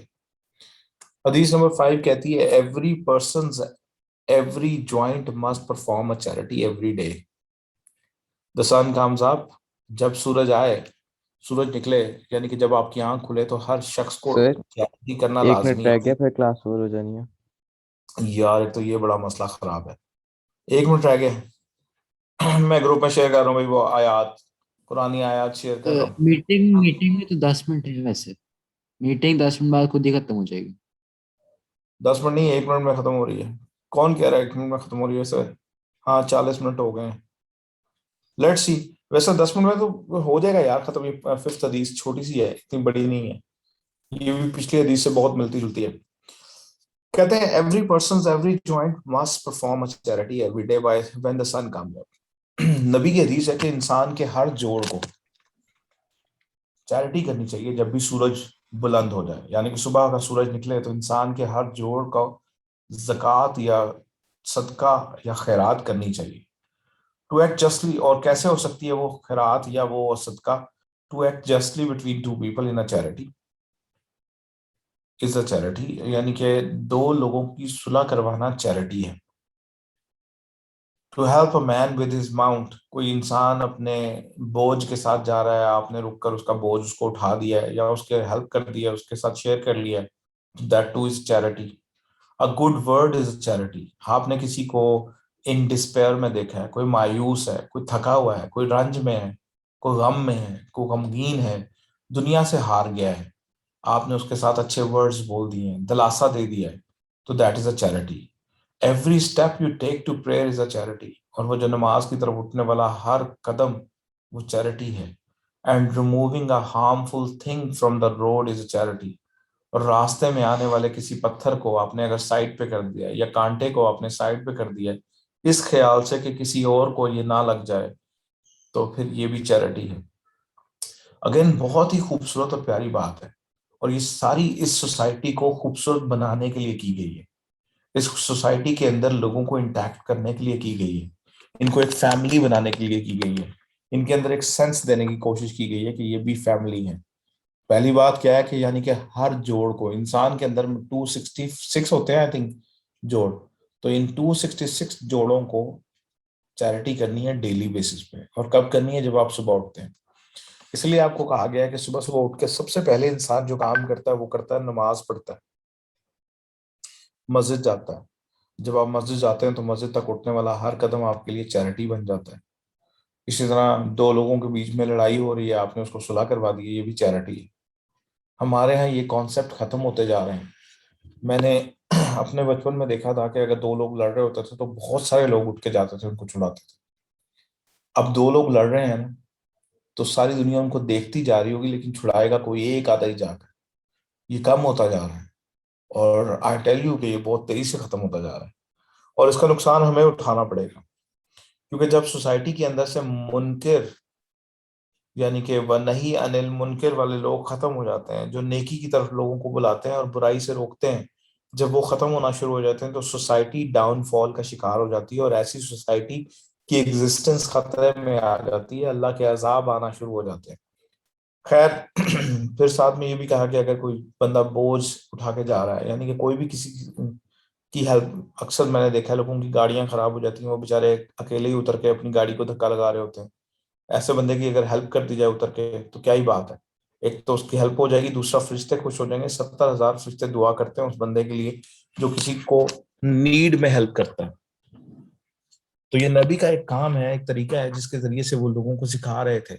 حدیث نمبر 5 کہتی ہے every joint must perform a charity every day. The sun comes up. جب سورج آئے, سورج نکلے, یعنی کہ جب آپ کی آنکھ کھلے تو ہر شخص کو سر چیریٹی کرنا 1 منٹ لازمی رہ ہے. گیا پھر کلاس اوور ہو جانی ہے. یار ایک تو یہ بڑا مسئلہ خراب ہے. 1 منٹ رہ گئے, میں گروپ میں شیئر کر رہا ہوں بھائی, وہ آیات, قرآنی آیات شیئر کر رہا ہوں. میٹنگ میں تو 10 منٹ ہے, ویسے میٹنگ 10 منٹ بعد خود ہی ختم ہو جائے گی. 10 منٹ نہیں, 1 منٹ میں ختم ہو رہی ہے. کون کہہ رہا ہے 1 منٹ میں ختم ہو رہی ہے سر؟ ہاں 40 منٹ ہو گئے ہیں. Let see. ویسے 10 منٹ میں تو ہو جائے گا یار ختم. یہ 5th حدیث چھوٹی سی ہے, اتنی بڑی نہیں ہے, یہ بھی پچھلی حدیث سے بہت ملتی جلتی ہے. کہتے ہیں every person's every joint must perform a charity every day by when the sun comes up. نبی کی حدیث ہے کہ انسان کے ہر جوڑ کو چیریٹی کرنی چاہیے جب بھی سورج بلند ہو جائے, یعنی کہ صبح کا سورج نکلے تو انسان کے ہر جوڑ کو زکوٰۃ یا صدقہ یا خیرات کرنی چاہیے. ٹو ایکٹ جسٹلی, اور کیسے ہو سکتی ہے وہ خیرات یا وہ صدقہ؟ To act justly between 2 people in a charity is a charity, یعنی کہ 2 لوگوں کی صلح کروانا چیریٹی ہے. To help a man with his mount, کوئی انسان اپنے بوجھ کے ساتھ جا رہا ہے, آپ نے رک کر اس کا بوجھ اس کو اٹھا دیا ہے یا اس کے ہیلپ کر دیا, اس کے ساتھ شیئر کر لیا ہے, that two is charity. A good word is a charity. آپ نے کسی کو ان ڈسپیئر میں دیکھا ہے, کوئی مایوس ہے, کوئی تھکا ہوا ہے, کوئی رنج میں ہے, کوئی غم میں ہے, کوئی غمگین ہے, دنیا سے ہار گیا ہے, آپ نے اس کے ساتھ اچھے ورڈز بول دیے ہیں, دلاسا دے دیا ہے, تو that is a charity. Every step you take to prayer is a charity, اور وہ جو نماز کی طرف اٹھنے والا ہر قدم وہ چیریٹی ہے. And removing a harmful thing from the road is a charity, اور راستے میں آنے والے کسی پتھر کو آپ نے اگر سائڈ پہ کر دیا یا کانٹے کو آپ نے سائڈ پہ کر دیا اس خیال سے کہ کسی اور کو یہ نہ لگ جائے, تو پھر یہ بھی چیریٹی ہے. اگین بہت ہی خوبصورت اور پیاری بات ہے, اور یہ ساری اس سوسائٹی کو خوبصورت بنانے کے لیے کی گئی ہے. اس سوسائٹی کے اندر لوگوں کو انٹیکٹ کرنے کے لیے کی گئی ہے, ان کو ایک فیملی بنانے کے لیے کی گئی ہے, ان کے اندر ایک سینس دینے کی کوشش کی گئی ہے کہ یہ بھی فیملی ہے. پہلی بات کیا ہے کہ یعنی کہ ہر جوڑ کو, انسان کے اندر 266 ہوتے ہیں آئی تھنک جوڑ, تو ان 266 جوڑوں کو چیریٹی کرنی ہے ڈیلی بیسس پہ. اور کب کرنی ہے؟ جب آپ صبح اٹھتے ہیں. اس لیے آپ کو کہا گیا ہے کہ صبح صبح اٹھ کے سب سے پہلے انسان جو کام کرتا ہے وہ کرتا ہے نماز پڑھتا ہے, مسجد جاتا ہے. جب آپ مسجد جاتے ہیں تو مسجد تک اٹھنے والا ہر قدم آپ کے لیے چیریٹی بن جاتا ہے. اسی طرح دو لوگوں کے بیچ میں لڑائی ہو رہی ہے, آپ نے اس کو صلح کروا دی ہے, یہ بھی چیریٹی ہے. ہمارے ہاں یہ کانسیپٹ ختم ہوتے جا رہے ہیں. میں نے اپنے بچپن میں دیکھا تھا کہ اگر دو لوگ لڑ رہے ہوتے تھے تو بہت سارے لوگ اٹھ کے جاتے تھے, ان کو چھڑاتے تھے. اب دو لوگ لڑ رہے ہیں نا, تو ساری دنیا ان کو دیکھتی جا رہی ہوگی, لیکن چھڑائے گا کوئی ایک آدھا ہی جا کر. یہ کم ہوتا جا رہا ہے, اور آئی ٹیل یو کہ یہ بہت تیزی سے ختم ہوتا جا رہا ہے, اور اس کا نقصان ہمیں اٹھانا پڑے گا. کیونکہ جب سوسائٹی کے اندر سے منکر یعنی کہ ونہی عن المنکر والے لوگ ختم ہو جاتے ہیں, جو نیکی کی طرف لوگوں کو بلاتے ہیں اور برائی سے روکتے ہیں, جب وہ ختم ہونا شروع ہو جاتے ہیں تو سوسائٹی ڈاؤن فال کا شکار ہو جاتی ہے, اور ایسی سوسائٹی کی ایگزسٹنس خطرے میں آ جاتی ہے, اللہ کے عذاب آنا شروع ہو جاتے ہیں. خیر پھر ساتھ میں یہ بھی کہا کہ اگر کوئی بندہ بوجھ اٹھا کے جا رہا ہے, یعنی کہ کوئی بھی کسی کی ہیلپ, اکثر میں نے دیکھا ہے لوگوں کی گاڑیاں خراب ہو جاتی ہیں, وہ بےچارے اکیلے ہی اتر کے اپنی گاڑی کو دھکا لگا رہے ہوتے ہیں. ایسے بندے کی اگر ہیلپ کر دی جائے اتر کے تو کیا ہی بات ہے, ایک تو اس کی ہیلپ ہو جائے گی, دوسرا فرشتے خوش ہو جائیں گے. 70,000 فرشتے دعا کرتے ہیں اس بندے کے لیے جو کسی کو نیڈ میں ہیلپ کرتا ہے. تو یہ نبی کا ایک کام ہے, ایک طریقہ ہے جس کے ذریعے سے وہ لوگوں کو سکھا رہے تھے.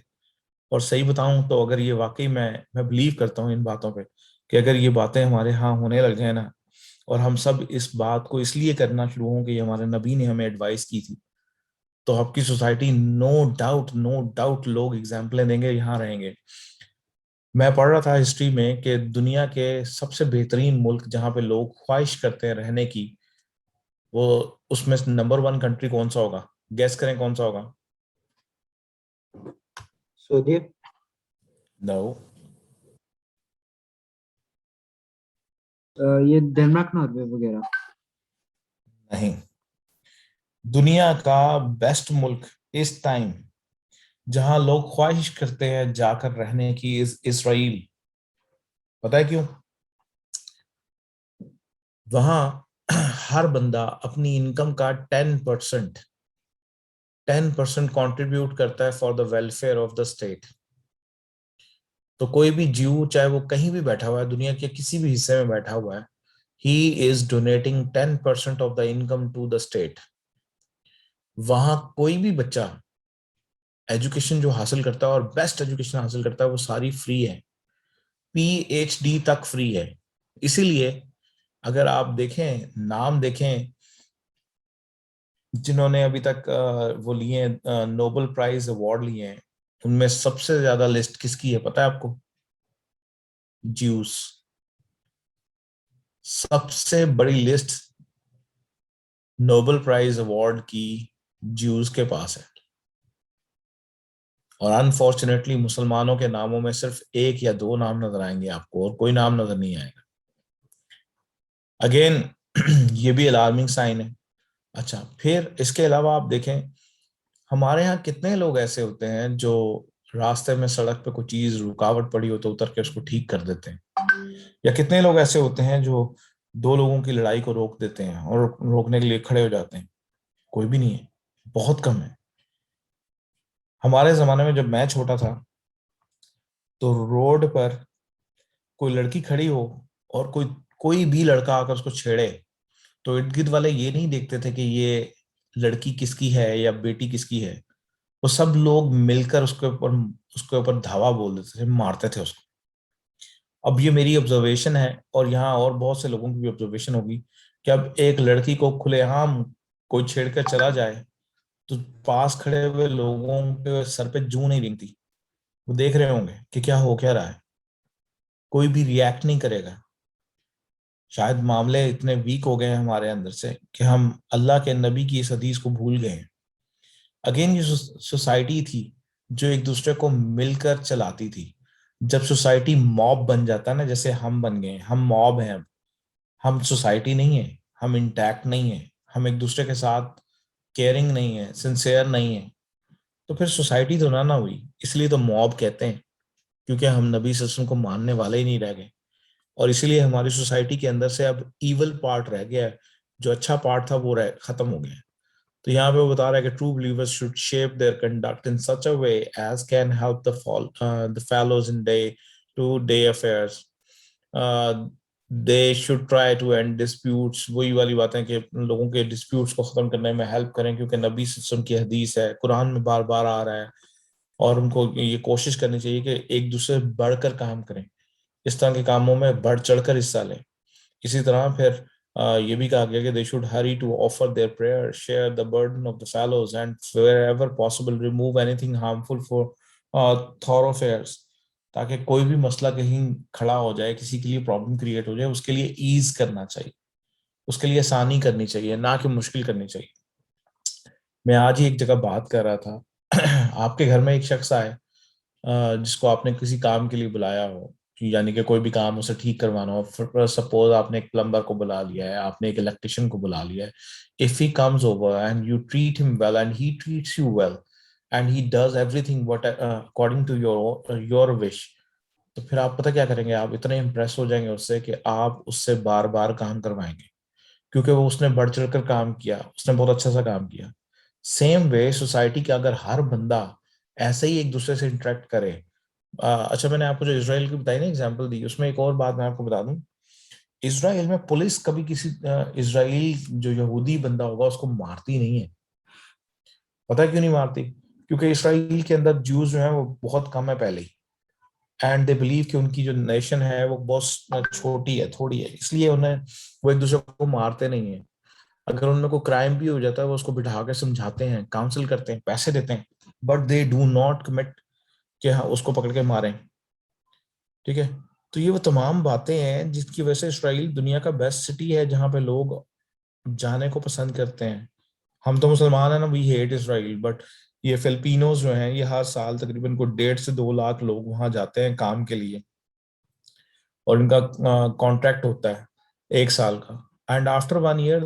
اور صحیح بتاؤں تو اگر یہ واقعی میں بلیو کرتا ہوں ان باتوں پہ, کہ اگر یہ باتیں ہمارے ہاں ہونے لگ جائیں نا, اور ہم سب اس بات کو اس لیے کرنا شروع ہوں کہ یہ ہمارے نبی نے ہمیں ایڈوائس کی تھی, تو آپ کی سوسائٹی نو ڈاؤٹ لوگ ایگزامپلیں دیں گے, یہاں رہیں گے. میں پڑھ رہا تھا ہسٹری میں کہ دنیا کے سب سے بہترین ملک جہاں پہ لوگ خواہش کرتے ہیں رہنے کی, وہ اس میں نمبر 1 کنٹری کون سا ہوگا؟ گیس کریں کون سا ہوگا؟ سعودی. نو. یہ ڈنمارک, ناروے وغیرہ. نہیں. دنیا کا بیسٹ ملک اس ٹائم جہاں لوگ خواہش کرتے ہیں جا کر رہنے کی اسرائیل. پتہ ہے کیوں؟ وہاں ہر بندہ اپنی انکم کا 10% کنٹریبیوٹ کرتا ہے for the welfare of the state. تو کوئی بھی جیو, چاہے وہ کہیں بھی بیٹھا ہوا ہے, دنیا کے کسی بھی حصے میں بیٹھا ہوا ہے, he is donating 10% of the income to the state. وہاں کوئی بھی بچہ ایجوکیشن جو حاصل کرتا ہے اور بیسٹ ایجوکیشن حاصل کرتا ہے وہ ساری فری ہے, PhD تک فری ہے. اسی لیے اگر آپ دیکھیں, نام دیکھیں جنہوں نے ابھی تک وہ لیے نوبل پرائز ایوارڈ لیے ہیں, ان میں سب سے زیادہ لسٹ کس کی ہے پتہ ہے آپ کو؟ جیوس. سب سے بڑی لسٹ نوبل پرائز ایوارڈ کی جیوز کے پاس ہے. اور انفارچونیٹلی مسلمانوں کے ناموں میں صرف 1 یا 2 نام نظر آئیں گے آپ کو, اور کوئی نام نظر نہیں آئے گا. اگین یہ بھی الارمنگ سائن ہے. اچھا, پھر اس کے علاوہ آپ دیکھیں ہمارے ہاں کتنے لوگ ایسے ہوتے ہیں جو راستے میں سڑک پہ کوئی چیز رکاوٹ پڑی ہو تو اتر کے اس کو ٹھیک کر دیتے ہیں, یا کتنے لوگ ایسے ہوتے ہیں جو 2 لوگوں کی لڑائی کو روک دیتے ہیں اور روکنے کے لیے کھڑے ہو جاتے ہیں. کوئی بھی نہیں ہے, بہت کم ہے. ہمارے زمانے میں جب میں چھوٹا تھا تو روڈ پر کوئی لڑکی کھڑی ہو اور کوئی بھی لڑکا آ کر اس کو چھیڑے تو ارد گرد والے یہ نہیں دیکھتے تھے کہ یہ لڑکی کس کی ہے یا بیٹی کس کی ہے, وہ سب لوگ مل کر اس کے اوپر دھاوا بول دیتے تھے, مارتے تھے اس کو. اب یہ میری آبزرویشن ہے, اور یہاں اور بہت سے لوگوں کی بھی آبزرویشن ہوگی, کہ اب ایک لڑکی کو کھلے عام کوئی چھیڑ کر چلا جائے تو پاس کھڑے ہوئے لوگوں کے سر پہ جوں نہیں رنگتی, وہ دیکھ رہے ہوں گے کہ کیا ہو کیا رہا ہے, کوئی بھی ریاکٹ نہیں کرے گا. شاید معاملے اتنے ویک ہو گئے ہیں ہمارے اندر سے کہ ہم اللہ کے نبی کی اس حدیث کو بھول گئے ہیں. اگین یہ سوسائٹی تھی جو ایک دوسرے کو مل کر چلاتی تھی. جب سوسائٹی موب بن جاتا ہے نا, جیسے ہم بن گئے, ہم موب ہیں, اب ہم سوسائٹی نہیں ہے, ہم انٹیکٹ نہیں ہیں, ہم ایک دوسرے کے ساتھ کیئرنگ نہیں ہے, سنسیئر نہیں ہے, تو پھر سوسائٹی تو نہ ہوئی. اس لیے تو موب کہتے ہیں, کیونکہ ہم نبی صلی اللہ علیہ وسلم کو ماننے والے ہی نہیں رہ گئے, اور اسی لیے ہماری سوسائٹی کے اندر سے اب ایول پارٹ رہ گیا ہے, جو اچھا پارٹ تھا وہ ختم ہو گیا. تو یہاں پہ وہ بتا رہا ہے کہ true believers should shape their conduct in such a way as can help the fellows in day affairs. They should try to end disputes. وہی والی بات ہے کہ لوگوں کے ڈسپیوٹس کو ختم کرنے میں ہیلپ کریں, کیونکہ نبی صلی اللہ علیہ وسلم کی حدیث ہے, قرآن میں بار بار آ رہا ہے, اور ان کو یہ کوشش کرنی چاہیے کہ ایک دوسرے بڑھ کر کام کریں, اس طرح کے کاموں میں بڑھ چڑھ کر حصہ لیں. اسی طرح پھر یہ بھی کہا گیا کہ they should hurry to offer their prayer, share the burden of the fellows, and wherever possible remove anything harmful for thoroughfares. تاکہ کوئی بھی مسئلہ کہیں کھڑا ہو جائے, کسی کے لیے پرابلم کریٹ ہو جائے, اس کے لیے ایز کرنا چاہیے, اس کے لیے آسانی کرنی چاہیے, نہ کہ مشکل کرنی چاہیے. میں آج ہی ایک جگہ بات کر رہا تھا, آپ کے گھر میں ایک شخص آئے جس کو آپ نے کسی کام کے لیے بلایا ہو, یعنی کہ کوئی بھی کام اسے ٹھیک کروانا ہو. سپوز آپ نے ایک پلمبر کو بلا لیا ہے, آپ نے ایک الیکٹریشین کو بلا لیا ہے. If he comes over and you treat him well and he treats you well and he does everything according to your wish, تو پھر آپ پتہ کیا کریں گے, آپ اتنے امپریس ہو جائیں گے اس سے کہ آپ اس سے بار بار کام کروائیں گے, کیونکہ وہ اس نے بڑھ چڑھ کر کام کیا, اس نے بہت اچھا سا کام کیا. سیم وے سوسائٹی کا اگر ہر بندہ ایسے ہی ایک دوسرے سے انٹریکٹ کرے. اچھا, میں نے آپ کو جو اسرائیل کی بتائی نا ایگزامپل دی, اس میں ایک اور بات میں آپ کو بتا دوں. اسرائیل میں پولیس کبھی کسی اسرائیلی جو یہودی بندہ ہوگا اس کو مارتی نہیں ہے. پتہ کیوں نہیں مارتی؟ کیونکہ اسرائیل کے اندر جوز جو ہیں وہ بہت کم ہے پہلے ہی, اینڈ دے بلیو کہ ان کی جو نیشن ہے وہ بہت چھوٹی ہے, تھوڑی ہے, اس لیے وہ ایک دوسرے کو مارتے نہیں ہیں. اگر ان میں کوئی کرائم بھی ہو جاتا ہے وہ اس کو بٹھا کے سمجھاتے ہیں, کاؤنسل کرتے ہیں, پیسے دیتے ہیں, but they do not commit کہ ہاں اس کو پکڑ کے ماریں. ٹھیک ہے, تو یہ وہ تمام باتیں ہیں جس کی وجہ سے اسرائیل دنیا کا بیسٹ سٹی ہے, جہاں پہ لوگ جانے کو پسند کرتے ہیں. ہم تو مسلمان ہیں نا, وی ہیٹ اسرائیل, بٹ یہ فلپینوز جو ہیں یہ ہر سال تقریباً 1.5 سے 2 لاکھ لوگ وہاں جاتے ہیں کام کے لیے, اور ان کا کانٹریکٹ ہوتا ہے 1 سال کا, اینڈ آفٹر 1 year